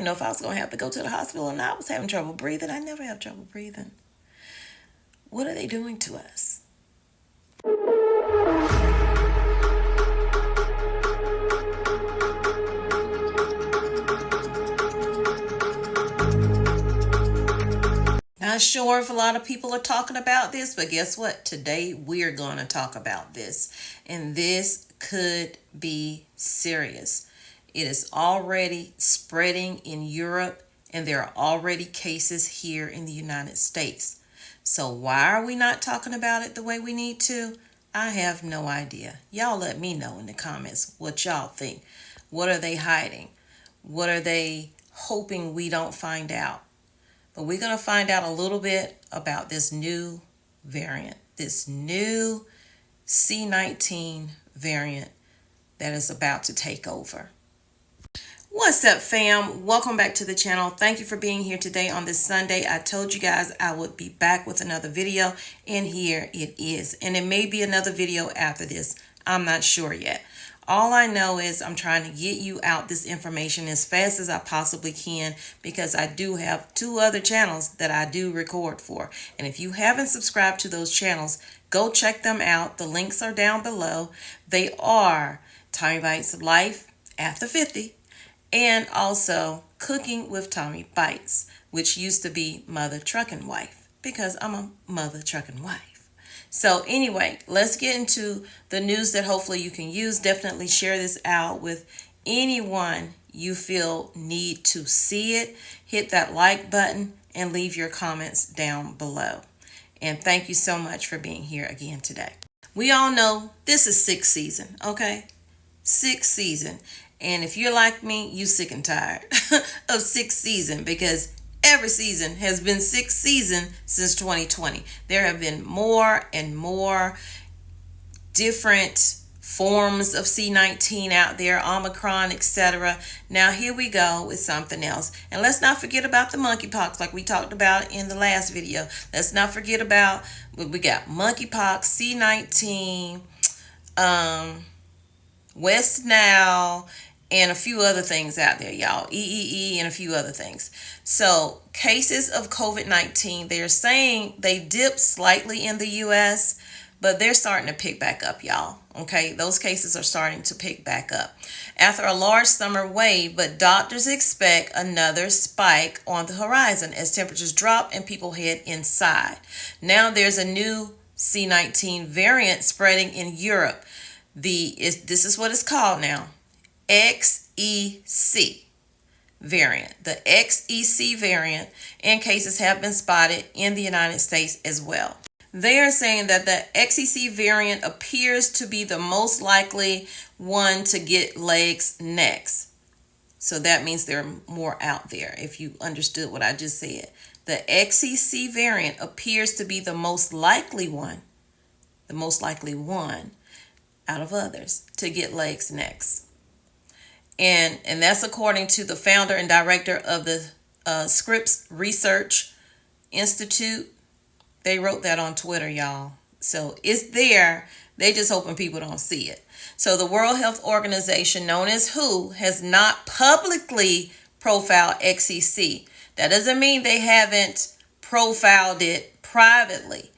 didn't know if I was going to have to go to the hospital or not. I was having trouble breathing. I never have trouble breathing. What are they doing to us? Not sure if a lot of people are talking about this, but guess what? Today we're going to talk about this. And this could be serious. It is already spreading in Europe, and there are already cases here in the United States. So why are we not talking about it the way we need to? I have no idea. Y'all let me know in the comments what y'all think. What are they hiding? What are they hoping we don't find out? But we're going to find out a little bit about this new variant, this new C19 variant that is about to take over. What's up, fam? Welcome back to the channel. Thank you for being here today on this Sunday. I told you guys I would be back with another video, and here it is. And it may be another video after this. I'm not sure yet. All I know is I'm trying to get you out this information as fast as I possibly can, because I do have 2 other channels that I do record for. And if you haven't subscribed to those channels, go check them out. The links are down below. They are Tommy Bites Life After 50 and also Cooking with Tommy Bites, which used to be Mother Truckin' Wife, because I'm a Mother Truckin' Wife. So anyway, let's get into the news that hopefully you can use. Definitely share this out with anyone you feel need to see it. Hit that like button and leave your comments down below. And thank you so much for being here again today. We all know this is 6th season, okay? 6th season. And if you're like me, you sick and tired of 6th season, because every season has been 6th season since 2020. There have been more and more different forms of C19 out there, Omicron, etc. Now here we go with something else. And let's not forget about the monkeypox, like we talked about in the last video. Let's not forget about what we got: monkeypox, C19, West Nile, and a few other things out there, y'all. EEE and a few other things. So cases of COVID-19, they're saying they dipped slightly in the U.S., but they're starting to pick back up, y'all. Okay, those cases are starting to pick back up after a large summer wave, but doctors expect another spike on the horizon as temperatures drop and people head inside. Now there's a new C19 variant spreading in Europe. This is what it's called now. XEC variant. The XEC variant, and cases have been spotted in the United States as well. They are saying that the XEC variant appears to be the most likely one to get legs next. So that means there are more out there, if you understood what I just said. The XEC variant appears to be the most likely one out of others to get legs next. And that's according to the founder and director of the Scripps Research Institute. They wrote that on Twitter, y'all. So it's there. They just hoping people don't see it. So the World Health Organization, known as WHO, has not publicly profiled XEC. That doesn't mean they haven't profiled it privately.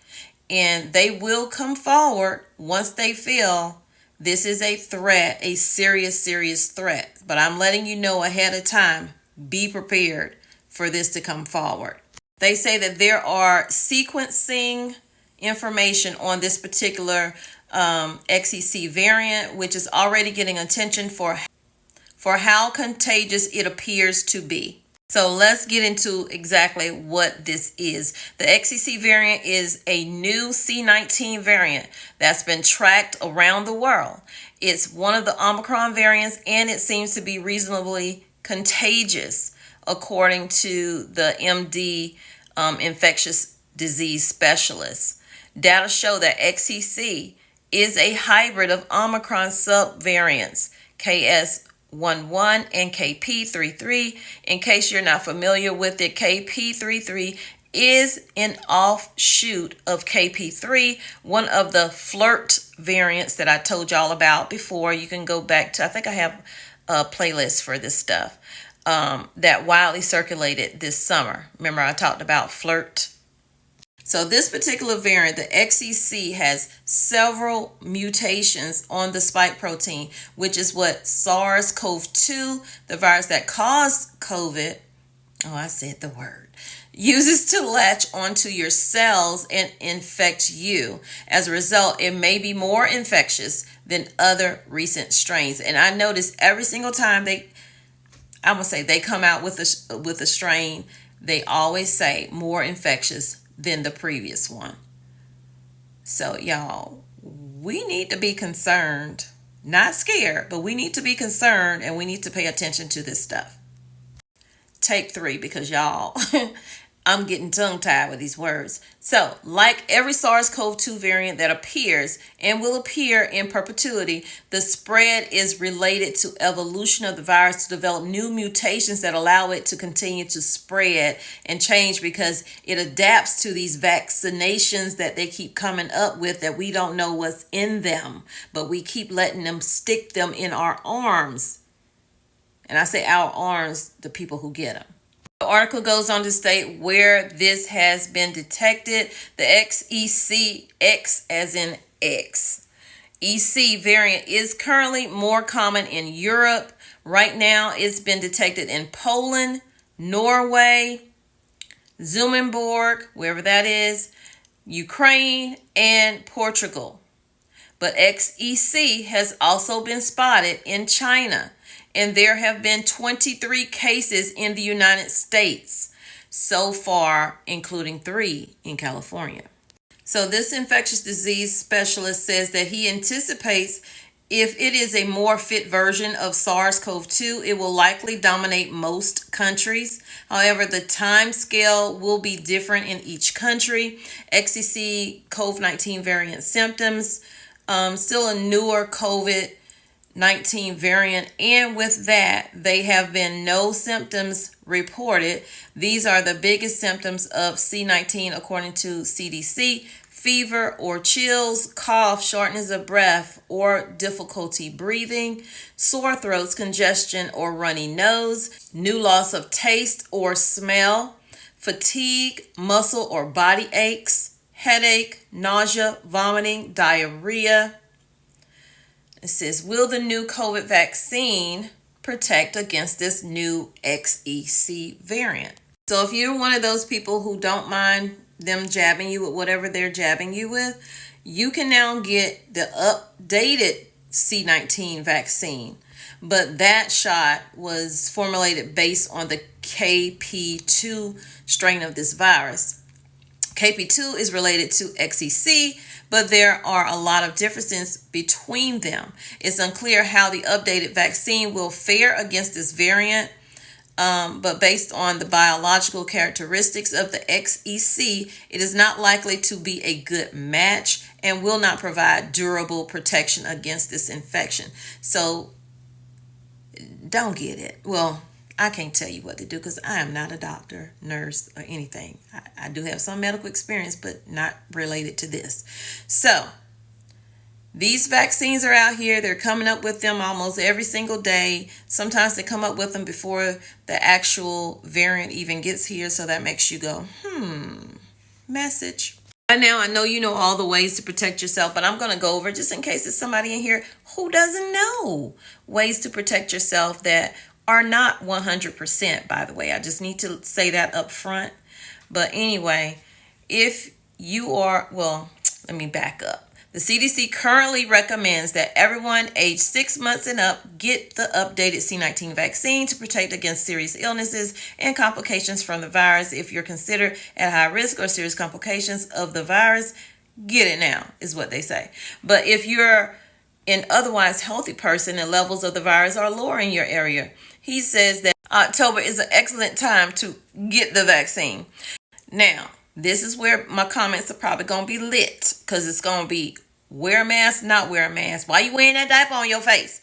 And they will come forward once they feel this is a threat, a serious threat. But I'm letting you know ahead of time, be prepared for this to come forward. They say that there are sequencing information on this particular XEC variant, which is already getting attention for how contagious it appears to be. So let's get into exactly what this is. The XEC variant is a new C19 variant that's been tracked around the world. It's one of the Omicron variants, and it seems to be reasonably contagious, according to the MD infectious disease specialist. Data show that XEC is a hybrid of Omicron subvariants, KS11 and KP33. In case you're not familiar with it, KP33 is an offshoot of KP3, one of the flirt variants that I told y'all about before. You can go back to, I think I have a playlist for this stuff. that widely circulated this summer. Remember I talked about flirt? So this particular variant, the XEC, has several mutations on the spike protein, which is what SARS-CoV-2, the virus that caused COVID, oh, I said the word, uses to latch onto your cells and infect you. As a result, it may be more infectious than other recent strains. And I notice every single time they come out with a strain, they always say more infectious than the previous one. So y'all, we need to be concerned, not scared, but we need to be concerned, and we need to pay attention to this stuff. Take 3, because y'all, I'm getting tongue-tied with these words. So, like every SARS-CoV-2 variant that appears and will appear in perpetuity, the spread is related to evolution of the virus to develop new mutations that allow it to continue to spread and change, because it adapts to these vaccinations that they keep coming up with that we don't know what's in them, but we keep letting them stick them in our arms. And I say our arms, the people who get them. The article goes on to state where this has been detected. The XEC, X as in X, EC variant is currently more common in Europe. Right now, it's been detected in Poland, Norway, Luxembourg, wherever that is, Ukraine, and Portugal. But XEC has also been spotted in China, and there have been 23 cases in the United States so far, including 3 in California. So this infectious disease specialist says that he anticipates if it is a more fit version of SARS-CoV-2, it will likely dominate most countries. However, the time scale will be different in each country. XEC COVID-19 variant symptoms, still a newer COVID-19 variant, and with that, they have been no symptoms reported. These are the biggest symptoms of C19 according to CDC: fever or chills, cough, shortness of breath or difficulty breathing, sore throats, congestion or runny nose, new loss of taste or smell, fatigue, muscle or body aches, headache, nausea, vomiting, diarrhea. It says, will the new COVID vaccine protect against this new XEC variant? So if you're one of those people who don't mind them jabbing you with whatever they're jabbing you with, you can now get the updated C19 vaccine. But that shot was formulated based on the KP2 strain of this virus. KP2 is related to XEC, but there are a lot of differences between them. It's unclear how the updated vaccine will fare against this variant, but based on the biological characteristics of the XEC, it is not likely to be a good match and will not provide durable protection against this infection. So don't get it. Well, I can't tell you what to do because I am not a doctor, nurse, or anything. I do have some medical experience, but not related to this. So these vaccines are out here. They're coming up with them almost every single day. Sometimes they come up with them before the actual variant even gets here. So that makes you go, message. By now, I know you know all the ways to protect yourself, but I'm going to go over just in case there's somebody in here who doesn't know ways to protect yourself that are not 100%, by the way. I just need to say that up front. But anyway, if you are, well, let me back up. The CDC currently recommends that everyone aged 6 months and up get the updated C19 vaccine to protect against serious illnesses and complications from the virus. If you're considered at high risk or serious complications of the virus, get it now, is what they say. But if you're an otherwise healthy person and levels of the virus are lower in your area, he says that October is an excellent time to get the vaccine. Now, this is where my comments are probably going to be lit, because it's going to be wear a mask, not wear a mask. Why you wearing that diaper on your face?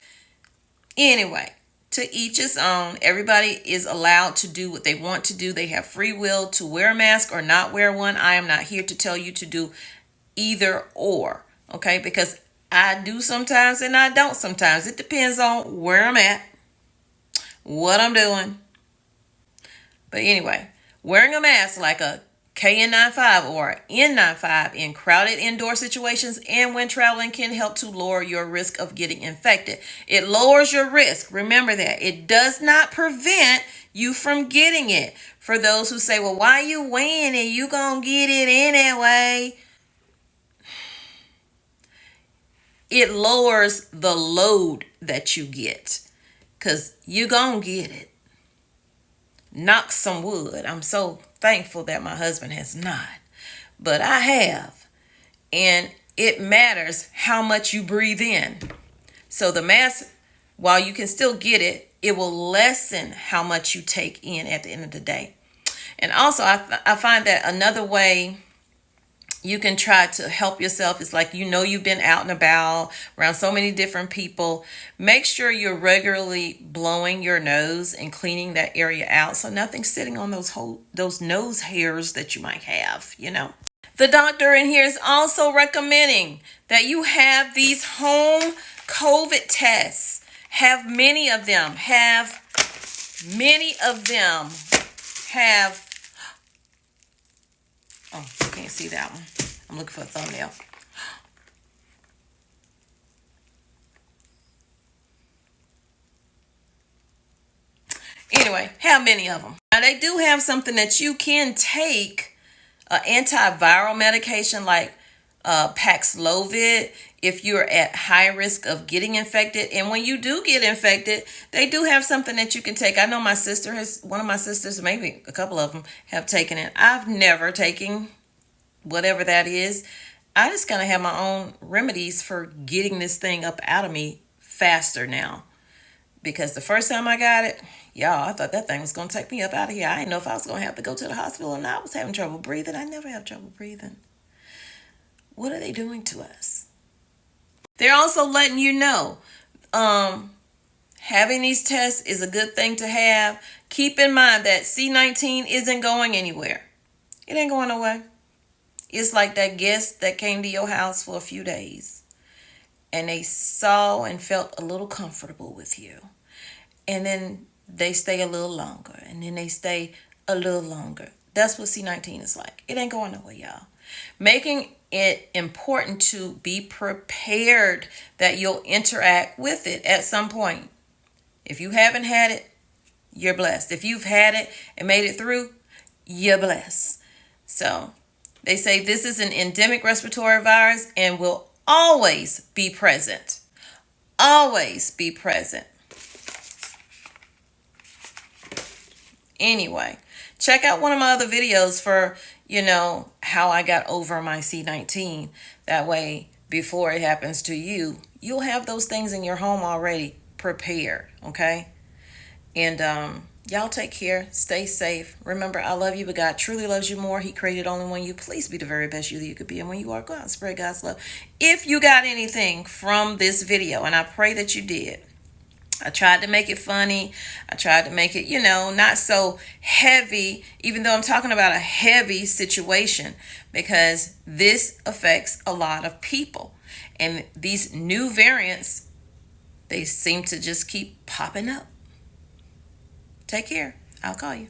Anyway, to each his own. Everybody is allowed to do what they want to do. They have free will to wear a mask or not wear one. I am not here to tell you to do either or, okay? Because I do sometimes and I don't sometimes. It depends on where I'm at, what I'm doing, But anyway, wearing a mask like a KN95 or N95 in crowded indoor situations and when traveling can help to lower your risk of getting infected. It lowers your risk. Remember that. It does not prevent you from getting it. For those who say, well, why are you wearing it? You gonna get it anyway. It lowers the load that you get because you gonna get it. Knock some wood. I'm so thankful that my husband has not, but I have. And it matters how much you breathe in. So the mask, while you can still get it, it will lessen how much you take in at the end of the day. And also, I find that another way you can try to help yourself is like, you've been out and about around so many different people. Make sure you're regularly blowing your nose and cleaning that area out so nothing's sitting on those nose hairs that you might have, The doctor in here is also recommending that you have these home COVID tests. Have many of them. Oh, you can't see that one. I'm looking for a thumbnail. Anyway, have many of them. Now, they do have something that you can take, antiviral medication like Paxlovid, if you're at high risk of getting infected. And when you do get infected, they do have something that you can take. I know one of my sisters, maybe a couple of them, have taken it. I've never taken whatever that is. I just kind of have my own remedies for getting this thing up out of me faster now. Because the first time I got it, y'all, I thought that thing was going to take me up out of here. I didn't know if I was going to have to go to the hospital or not. I was having trouble breathing. I never have trouble breathing. What are they doing to us? They're also letting you know, having these tests is a good thing to have. Keep in mind that C-19 isn't going anywhere. It ain't going away. It's like that guest that came to your house for a few days and they saw and felt a little comfortable with you. And then they stay a little longer and then they stay a little longer. That's what C-19 is like. It ain't going nowhere, y'all. Making it important to be prepared that you'll interact with it at some point. If you haven't had it, you're blessed. If you've had it and made it through, you're blessed. So they say this is an endemic respiratory virus and will always be present. Always be present. Anyway, check out one of my other videos for, how I got over my C-19. That way, before it happens to you, you'll have those things in your home already prepared, okay? And y'all take care. Stay safe. Remember, I love you, but God truly loves you more. He created only one you. Please be the very best you that you could be. And when you are, go out and spread God's love. If you got anything from this video, and I pray that you did, I tried to make it funny. I tried to make it, not so heavy, even though I'm talking about a heavy situation, because this affects a lot of people. And these new variants, they seem to just keep popping up. Take care. I'll call you.